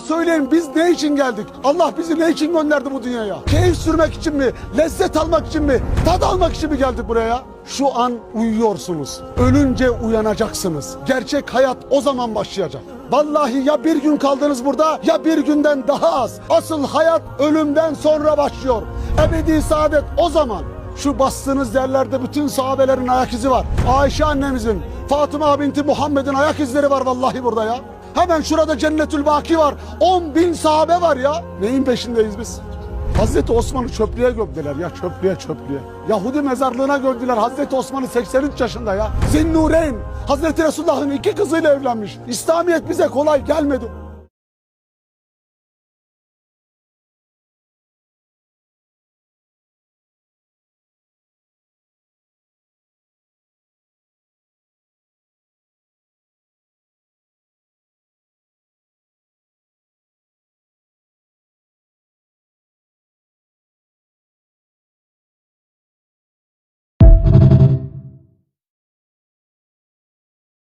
Söyleyin, biz ne için geldik? Allah bizi ne için gönderdi bu dünyaya? Keyif sürmek için mi? Lezzet almak için mi? Tad almak için mi geldik buraya? Şu an uyuyorsunuz. Ölünce uyanacaksınız. Gerçek hayat o zaman başlayacak. Vallahi ya bir gün kaldınız burada ya bir günden daha az. Asıl hayat ölümden sonra başlıyor. Ebedi saadet o zaman. Şu bastığınız yerlerde bütün sahabelerin ayak izi var. Ayşe annemizin, Fatıma binti Muhammed'in ayak izleri var vallahi burada ya. Hemen şurada Cennetül Baki var. 10.000 sahabe var ya. Neyin peşindeyiz biz? Hazreti Osman'ı çöplüğe gömdüler ya, çöplüğe. Yahudi mezarlığına gömdüler Hazreti Osman'ı 83 yaşında ya. Zinnureyn, Hazreti Resulullah'ın 2 kızıyla evlenmiş. İslamiyet bize kolay gelmedi.